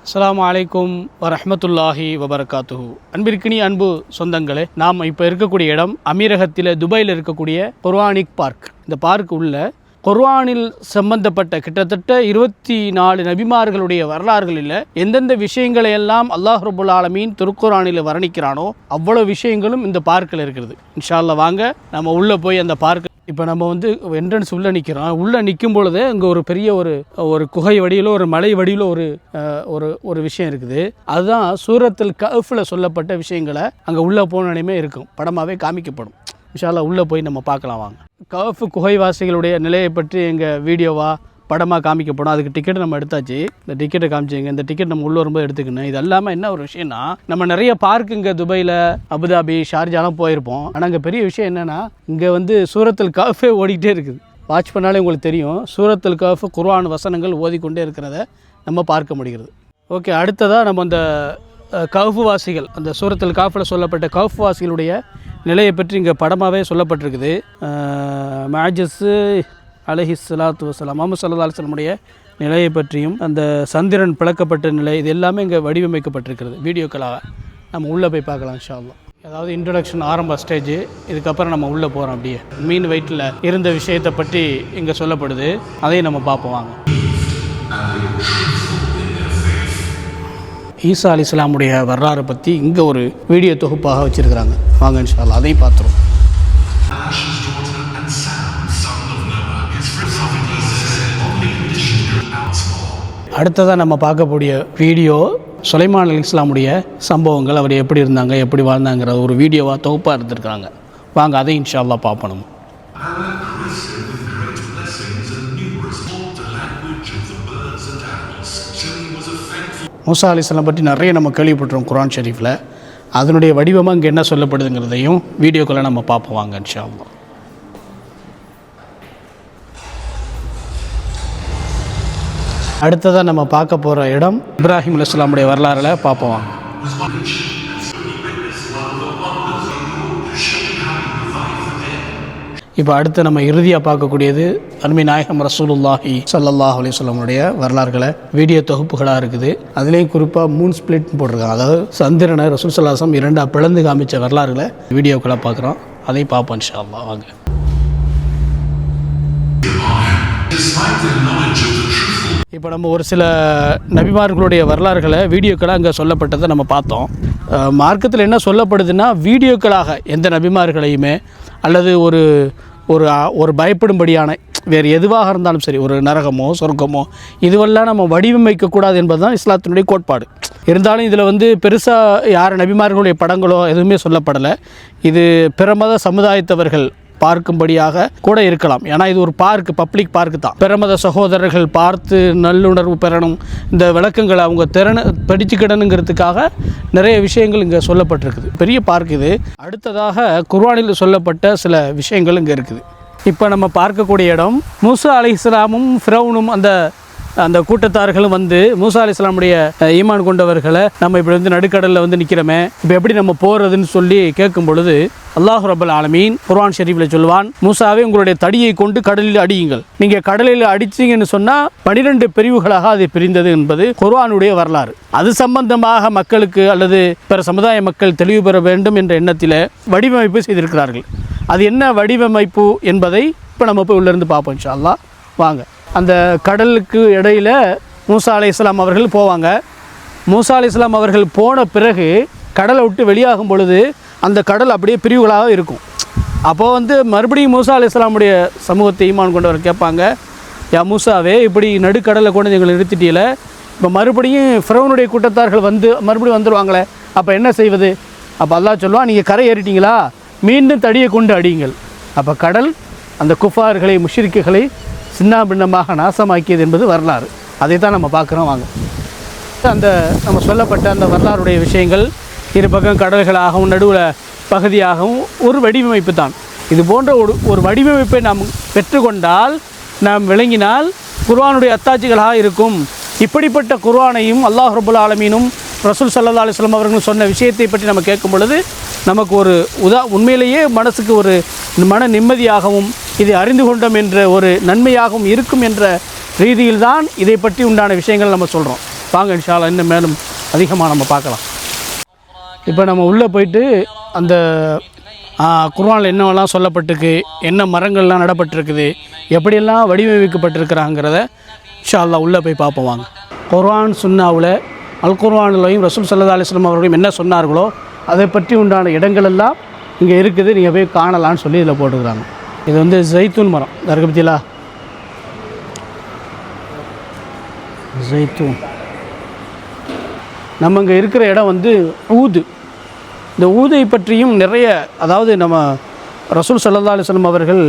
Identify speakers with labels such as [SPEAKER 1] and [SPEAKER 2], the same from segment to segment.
[SPEAKER 1] அஸ்ஸலாமு அலைக்கும் வரஹ்மத்துல்லாஹி வபரகாத்துஹு. அன்பிற்கினி அன்பு சொந்தங்களே, நாம் இப்போ இருக்கக்கூடிய இடம் அமீரகத்தில் துபாயில் இருக்கக்கூடிய குர்ஆனிக் பார்க். இந்த பார்க் உள்ள குர்ஆனில் சம்பந்தப்பட்ட கிட்டத்தட்ட 24 நபிமார்களுடைய வரலாறுகளில் எந்தெந்த விஷயங்களை எல்லாம் அல்லாஹ் ரப்புல் ஆலமீன் திருக்குர்ஆனில் வர்ணிக்கிறானோ அவ்வளோ விஷயங்களும் இந்த பார்க்கில் இருக்கிறது. இன்ஷா அல்லாஹ் வாங்க நம்ம உள்ளே போய் அந்த பார்க். இப்போ நம்ம என்ட்ரன்ஸ் உள்ளே நிற்கிறோம். உள்ளே நிற்கும் பொழுது அங்கே ஒரு பெரிய ஒரு குகை வடிவில் ஒரு மலை வடிவில் ஒரு விஷயம் இருக்குது. அதுதான் சூரத்துல் கஹ்ஃபில் சொல்லப்பட்ட விஷயங்களை அங்கே உள்ளே போனோடனே இருக்கும், படமாகவே காமிக்கப்படும். இன்ஷா அல்லாஹ் உள்ளே போய் நம்ம பார்க்கலாம் வாங்க. கஹ்ஃப் குகைவாசிகளுடைய நிலையை பற்றி எங்கள் வீடியோவாக படமாக காமிக்கப்படும். அதுக்கு டிக்கெட் நம்ம எடுத்தாச்சு. இந்த டிக்கெட்டை காமிச்சிங்க. இந்த டிக்கெட் நம்ம உள்ளே வரும்போது எடுத்துக்கணும். இது இல்லாமல் என்ன ஒரு விஷயம்னா, நம்ம நிறைய பார்க்கு இங்கே துபாயில், அபுதாபி, ஷார்ஜாலாம் போயிருப்போம். ஆனால் அங்கே பெரிய விஷயம் என்னென்னா, இங்கே சூரத்துல் கஹ்ஃபே ஓடிக்கிட்டே இருக்குது. வாட்ச் பண்ணாலே உங்களுக்கு தெரியும், சூரத்துல் கஹ்ஃப் குர்ஆன் வசனங்கள் ஓதிக்கொண்டே இருக்கிறத நம்ம பார்க்க முடிகிறது. ஓகே, அடுத்ததாக நம்ம அந்த கஹ்ஃப் வாசிகள், அந்த சூரத்துல் கஹ்ஃபில் சொல்லப்பட்ட கஹ்ஃப் வாசிகளுடைய நிலையை பற்றி இங்கே படமாகவே சொல்லப்பட்டிருக்குது. மாஜஸ்ஸு அலைஹிஸ்ஸலாத்து வஸ்ஸலாம், முஹம்மது ஸல்லல்லாஹு அலைஹி வஸல்லமுடைய நிலையை பற்றியும் அந்த சந்திரன் பிளக்கப்பட்ட நிலை, இது எல்லாமே இங்கே வடிவமைக்கப்பட்டிருக்கிறது. வீடியோக்களாக நம்ம உள்ளே போய் பார்க்கலாம் இன்ஷா அல்லாஹ். அதாவது இன்ட்ரடக்ஷன் ஆரம்ப ஸ்டேஜ். இதுக்கப்புறம் நம்ம உள்ளே போகிறோம். அப்படியே மீன் வயிற்றில் இருந்த விஷயத்தை பற்றி இங்கே சொல்லப்படுது. அதையும் நம்ம பார்ப்போம் வாங்க. ஈசா அலைஹிஸ்ஸலாமுடைய வரலாறு பற்றி இங்கே ஒரு வீடியோ தொகுப்பாக வச்சுருக்கிறாங்க. வாங்க இன்ஷா அல்லாஹ் அதையும் பார்த்துருவோம். அடுத்ததாக நம்ம பார்க்கக்கூடிய வீடியோ சுலைமான் அலைஹிஸ்ஸலாமுடைய சம்பவங்கள், அவர் எப்படி இருந்தாங்க, எப்படி வாழ்ந்தாங்கிற ஒரு வீடியோவாக தொகுப்பாக இருந்திருக்காங்க. வாங்க அதை இன்ஷா அல்லாஹ் பார்ப்போம். மூசா அலைஹிஸ்ஸலாம் பற்றி நிறைய நம்ம கேள்விப்பட்டிருக்கோம் குர்ஆன் ஷரீஃபில். அதனுடைய வடிவமாக இங்கே என்ன சொல்லப்படுதுங்கிறதையும் வீடியோக்களை நம்ம பார்ப்போம் வாங்க இன்ஷா அல்லாஹ். அடுத்ததாக நம்ம பார்க்க போகிற இடம் இப்ராஹிம் அலைஹிஸ்ஸலாமுடைய வரலாறுல பார்ப்போம் வாங்க. இப்போ அடுத்து நம்ம இறுதியாக பார்க்கக்கூடியது அருமை நாயகம் ரசூலுல்லாஹி ஸல்லல்லாஹு அலைஹி வஸல்லமுடைய வரலாறுகளை வீடியோ தொகுப்புகளாக இருக்குது. அதுலேயும் குறிப்பாக 3 ஸ்பிளிட் போட்டிருக்காங்க. அதாவது சந்திரனை ரசூல் ஸல்லல்லாஹு அலைஹி வஸல்லம் 2 பிளந்து காமிச்ச வரலாறுகளை வீடியோக்களை பார்க்குறோம். அதையும் பார்ப்போம் இன்ஷா அல்லாஹ் வாங்க. இப்போ நம்ம ஒரு சில நபிமார்களுடைய வரலாறுகளை வீடியோக்களாக அங்கே சொல்லப்பட்டதை நம்ம பார்த்தோம். மார்க்கத்தில் என்ன சொல்லப்படுதுன்னா, வீடியோக்களாக எந்த நபிமார்களையுமே அல்லது ஒரு பயப்படும்படியான வேறு எதுவாக இருந்தாலும் சரி, ஒரு நரகமோ சொர்க்கமோ இதுவெல்லாம் நம்ம வடிவமைக்கக்கூடாது என்பது தான் இஸ்லாத்தினுடைய கோட்பாடு. இருந்தாலும் இதில் பெருசாக யார் நபிமார்களுடைய படங்களோ எதுவுமே சொல்லப்படலை. இது பிற மத சமுதாயத்தவர்கள் பார்க்கும்படியாக கூட இருக்கலாம். ஏன்னா இது ஒரு பார்க்கு, பப்ளிக் பார்க்கு தான். பிரமத சகோதரர்கள் பார்த்து நல்லுணர்வு பெறணும், இந்த விளக்கங்களை அவங்க படிச்சுக்கிடணுங்கிறதுக்காக நிறைய விஷயங்கள் இங்கே சொல்லப்பட்டிருக்குது. பெரிய பார்க் இது. அடுத்ததாக குர்ஆனில் சொல்லப்பட்ட சில விஷயங்கள் இங்கே இருக்குது. இப்போ நம்ம பார்க்கக்கூடிய இடம் மூசா அலைஹிஸ்ஸலாமும் ஃபிரௌனும் அந்த கூட்டத்தார்களும் மூசா அலைஹிஸ்ஸலாமுடைய ஈமான் கொண்டவர்களை நம்ம இப்படி நடுக்கடலில் நிற்கிறோமே, இப்போ எப்படி நம்ம போகிறதுன்னு சொல்லி கேட்கும் பொழுது அல்லாஹ் ரப்பல் ஆலமீன் குர்ஆன் ஷரீஃபில் சொல்வான், மூசாவே உங்களுடைய தடியை கொண்டு கடலில் அடியுங்கள். நீங்கள் கடலில் அடிச்சிங்கன்னு சொன்னால் 12 பிரிவுகளாக அது பிரிந்தது என்பது குர்ஆனுடைய வரலாறு. அது சம்பந்தமாக மக்களுக்கு அல்லது பிற சமுதாய மக்கள் தெளிவு பெற வேண்டும் என்ற எண்ணத்தில் வடிவமைப்பு செய்திருக்கிறார்கள். அது என்ன வடிவமைப்பு என்பதை இப்போ நம்ம போய் உள்ளிருந்து பார்ப்போம் இன்ஷா அல்லாஹ் வாங்க. அந்த கடலுக்கு இடையில் மூசா அலைஹிஸ்ஸலாம் அவர்கள் போவாங்க. மூசா அலைஹிஸ்ஸலாம் அவர்கள் போன பிறகு கடலை விட்டு வெளியாகும் பொழுது அந்த கடல் அப்படியே பிரிவுகளாக இருக்கும். அப்போது மறுபடியும் மூசா அலைஹிஸ்ஸலாமுடைய சமூகத்தை ஈமான் கொண்டவர் கேட்பாங்க, யா மூசாவே இப்படி நடுக்கடலை கொண்டு எங்களை நிறுத்திட்டீல, இப்போ மறுபடியும் ஃபிரௌனுடைய கூட்டத்தார்கள் மறுபடியும் வந்துடுவாங்களே, அப்போ என்ன செய்வது? அப்போ அல்லாஹ் சொல்லுவான், நீங்கள் கரை ஏறிட்டீங்களா, மீண்டும் தடியை கொண்டு அடியுங்கள். அப்போ கடல் அந்த குஃபார்களை முஷ்ரிக்குகளை சின்ன பின்னமாக நாசமாக்கியது என்பது வரலாறு. அதை தான் நம்ம பார்க்குறோம் வாங்க. நம்ம சொல்லப்பட்ட அந்த வரலாறுடைய விஷயங்கள் இரு பக்கம் கடல்களாகவும் நடுவில் பகுதியாகவும் ஒரு வடிவமைப்பு தான். இது போன்ற ஒரு வடிவமைப்பை நாம் பெற்றுக்கொண்டால், நாம் விளங்கினால் குர்ஆனுடைய அத்தாட்சிகளாக இருக்கும். இப்படிப்பட்ட குர்ஆனையும் அல்லாஹ் ரப்புல் ஆலமீனும் ரசூல் ஸல்லல்லாஹு அலைஹி வஸல்லம் அவர்கள் சொன்ன விஷயத்தை பற்றி நம்ம கேட்கும் பொழுது நமக்கு ஒரு உண்மையிலேயே மனசுக்கு ஒரு மன நிம்மதியாகவும் இதை அறிந்து கொண்டோம் என்ற ஒரு நன்மையாகவும் இருக்கும் என்ற ரீதியில் தான் இதை பற்றி உண்டான விஷயங்கள் நம்ம சொல்கிறோம். வாங்க இன்ஷா அல்லாஹ் இன்னும் மேலும் அதிகமாக நம்ம பார்க்கலாம். இப்போ நம்ம உள்ளே போயிட்டு அந்த குர்ஆனில் என்னவெல்லாம் சொல்லப்பட்டிருக்கு, என்ன மரங்கள்லாம் நடப்பட்டிருக்குது, எப்படியெல்லாம் வடிவமைக்கப்பட்டிருக்கிறாங்கிறத இன்ஷா அல்லாஹ் உள்ளே போய் பார்ப்போம் வாங்க. குர்ஆன் சுன்னாவில் அல் குர்ஆன்லையும் ரசூல் ஸல்லல்லாஹு அலைஹி வஸல்லம் அவர்களையும் என்ன சொன்னார்களோ அதை பற்றி உண்டான இடங்கள் எல்லாம் இங்கே இருக்குது, நீங்கள் போய் காணலான்னு சொல்லி இதில் போட்டுக்கிறாங்க. இது வந்து ஜைத்தூன் மரம் இருக்கு பற்றிலா, ஜைத்தூன். நம்ம இங்கே இருக்கிற இடம் வந்து ஊது. இந்த ஊதை பற்றியும் நிறைய, அதாவது நம்ம ரசூல் ஸல்லல்லாஹு அலைஹி வஸல்லம் அவர்கள்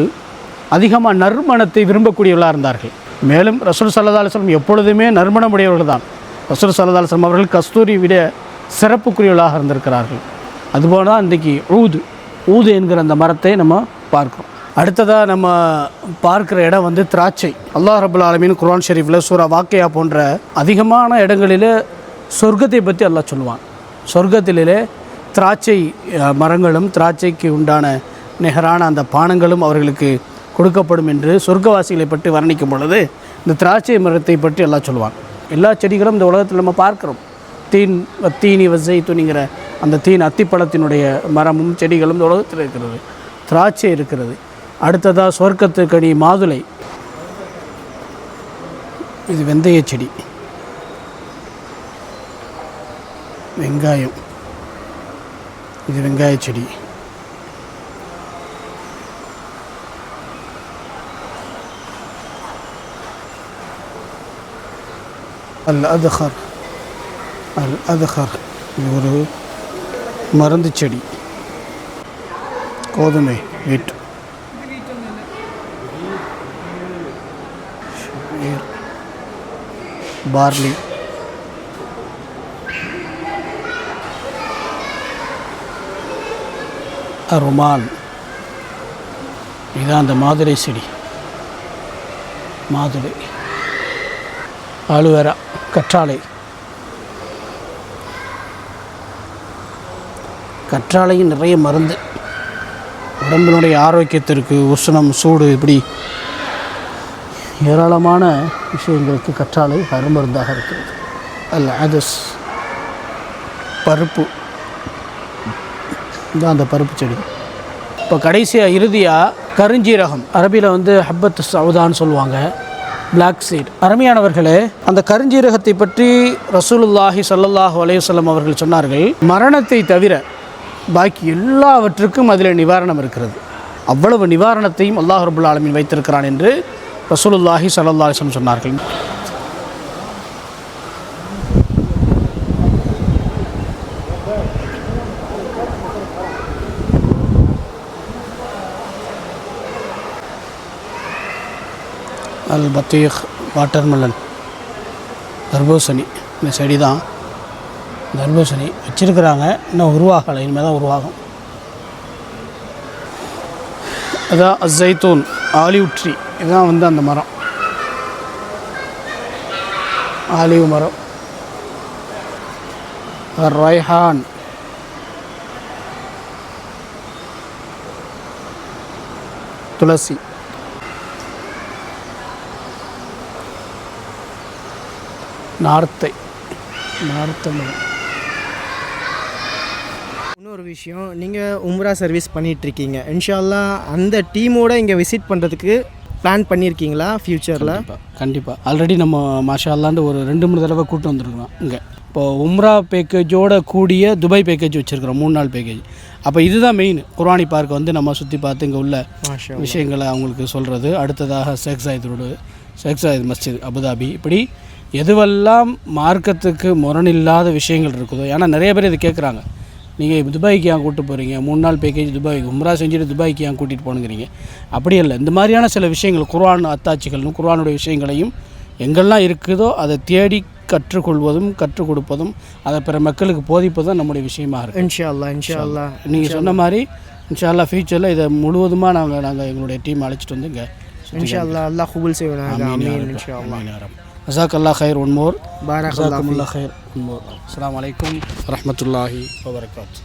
[SPEAKER 1] அதிகமாக நறுமணத்தை விரும்பக்கூடியவர்களாக இருந்தார்கள். மேலும் ரசூல் ஸல்லல்லாஹு அலைஹி வஸல்லம் எப்பொழுதுமே நறுமணமுடையவர்கள் தான். ரசூல் ஸல்லல்லாஹு அலைஹி வஸல்லம் அவர்கள் கஸ்தூரி விட சிறப்புக்குரியவர்களாக இருந்திருக்கிறார்கள். அதுபோல் தான் இன்றைக்கி ஊது என்கிற அந்த மரத்தை நம்ம பார்க்கிறோம். அடுத்ததாக நம்ம பார்க்குற இடம் வந்து திராட்சை. அல்லாஹ் ரப்பல் ஆலமீன் குர்ஆன் ஷரீஃபில் சூரா வாக்கியா போன்ற அதிகமான இடங்களில் சொர்க்கத்தை பற்றி அல்லாஹ் சொல்லுவான். சொர்க்கத்திலே திராட்சை மரங்களும் திராட்சைக்கு உண்டான நிகரான அந்த பானங்களும் அவர்களுக்கு கொடுக்கப்படும் என்று சொர்க்கவாசிகளை பற்றி வர்ணிக்கும் பொழுது இந்த திராட்சை மரத்தை பற்றி எல்லாம் சொல்லுவான். எல்லா செடிகளும் இந்த உலகத்தில் நம்ம பார்க்குறோம். தீனி வசைத்துனிங்கிற அந்த அத்திப்பழத்தினுடைய மரமும் செடிகளும் இந்த உலகத்தில் இருக்கிறது. திராட்சை இருக்கிறது. அடுத்ததாக சொர்க்கத்துக்கடி மாதுளை, இது வெந்தய செடி, வெங்காயம், இது வெங்காய செடி, அல்-அத்ஹர் இது ஒரு மருந்து செடி, கோதுமை வீட், பார்லி, ருமான், இதுதான் அந்த மாதுளை செடி, மாதுளை, ஆலுவேரா, கற்றாழை. கற்றாழையும் நிறைய மருந்து, உடம்பினுடைய ஆரோக்கியத்திற்கு, உஷ்ணம், சூடு, இப்படி ஏராளமான விஷயங்களுக்கு கற்றாழை அருமருந்தாக இருக்கிறது. அல்-அதஸ் பருப்பு, இதுதான் அந்த பருப்பு செடி. இப்போ கடைசியாக இறுதியாக கருஞ்சீரகம், அரபியில் வந்து ஹப்பத் சவுதான்னு சொல்லுவாங்க, பிளாக் சீட். அருமையானவர்களே, அந்த கருஞ்சீரகத்தை பற்றி ரசூலுல்லாஹி ஸல்லல்லாஹு அலைஹி வஸல்லம் அவர்கள் சொன்னார்கள், மரணத்தை தவிர பாக்கி எல்லாவற்றுக்கும் அதில் நிவாரணம் இருக்கிறது. அவ்வளவு நிவாரணத்தையும் அல்லாஹ் ரப்பல் ஆலமீன் வைத்திருக்கிறான் என்று ரசூலுல்லாஹி ஸல்லல்லாஹு அலைஹி வஸல்லம் சொன்னார்கள். அல்-பத்தீக் வாட்டர்மெலன், தர்பூசணி, இந்த செடி தான் தர்பூசணி வச்சுருக்கிறாங்க, இன்னும் உருவாகலை, இனிமேல் தான் உருவாகும். அதான் அஸ்ஸைத்தூன், ஆலிவ் ட்ரீ, இதுதான் வந்து அந்த மரம், ஆலிவ் மரம். ரைஹான், துளசி, நார்த்தை மரம்.
[SPEAKER 2] இன்னொரு விஷயம், நீங்கள் உம்ரா சர்வீஸ் பண்ணிகிட்ருக்கீங்க, இன்ஷா அல்லாஹ் அந்த டீமோடு இங்கே விசிட் பண்ணுறதுக்கு பிளான் பண்ணியிருக்கீங்களா ஃப்யூச்சரில்?
[SPEAKER 1] கண்டிப்பாக ஆல்ரெடி நம்ம மாஷா அல்லாண்டு ஒரு 2-3 தடவை கூப்பிட்டு வந்துருக்குறோம். இங்கே இப்போது உம்ரா பேக்கேஜோட கூடிய துபாய் பேக்கேஜ் வச்சுருக்கிறோம், 3 நாள் பேக்கேஜ். அப்போ இதுதான் மெயின். குர்ஆனி பார்க்கை வந்து நம்ம சுற்றி பார்த்து இங்கே உள்ள விஷயங்களை அவங்களுக்கு சொல்கிறது. அடுத்ததாக ஷேக் ஜாயித் மஸ்ஜித் அபுதாபி, இப்படி எதுவெல்லாம் மார்க்கத்துக்கு முரணில்லாத விஷயங்கள் இருக்குதோ. ஏன்னா நிறைய பேர் இது கேட்குறாங்க, நீங்கள் துபாய்க்கு ஏன் கூப்பிட்டு போகிறீங்க, 3 நாள் பேக்கேஜ் துபாய்க்கு உம்ரா செஞ்சுட்டு துபாய்க்கு ஏன் கூட்டிகிட்டு போனுங்கிறீங்க. அப்படி இல்லை, இந்த மாதிரியான சில விஷயங்கள் குர்ஆன் அத்தாட்சிகளும் குர்ஆனுடைய விஷயங்களையும் எங்கெல்லாம் இருக்குதோ அதை தேடி கற்றுக்கொள்வதும் கற்றுக் கொடுப்பதும் அதை பிற மக்களுக்கு போதிப்பதும் நம்முடைய விஷயமாக இருக்குது.
[SPEAKER 2] இன்ஷா அல்லாஹ்
[SPEAKER 1] நீங்கள் சொன்ன மாதிரி இன்ஷா அல்லாஹ் ஃபியூச்சரில் இதை முழுவதுமாக நாங்கள் எங்களுடைய டீம் அழைச்சிட்டு வந்து இங்கே
[SPEAKER 2] இன்ஷா அல்லாஹ் அல்லாஹ் கபூல் செய்வானாக. ஆமீன் இன்ஷா அல்லாஹ்.
[SPEAKER 1] ஜஸாக்கல்லாஹ் கைர் ஒன் மோர்.
[SPEAKER 2] பாரக்கல்லாஹ்
[SPEAKER 1] கைர் one more. அஸ்ஸலாமு அலைக்கும் வரஹ்மத்துல்லாஹி வபரகாத்துஹு.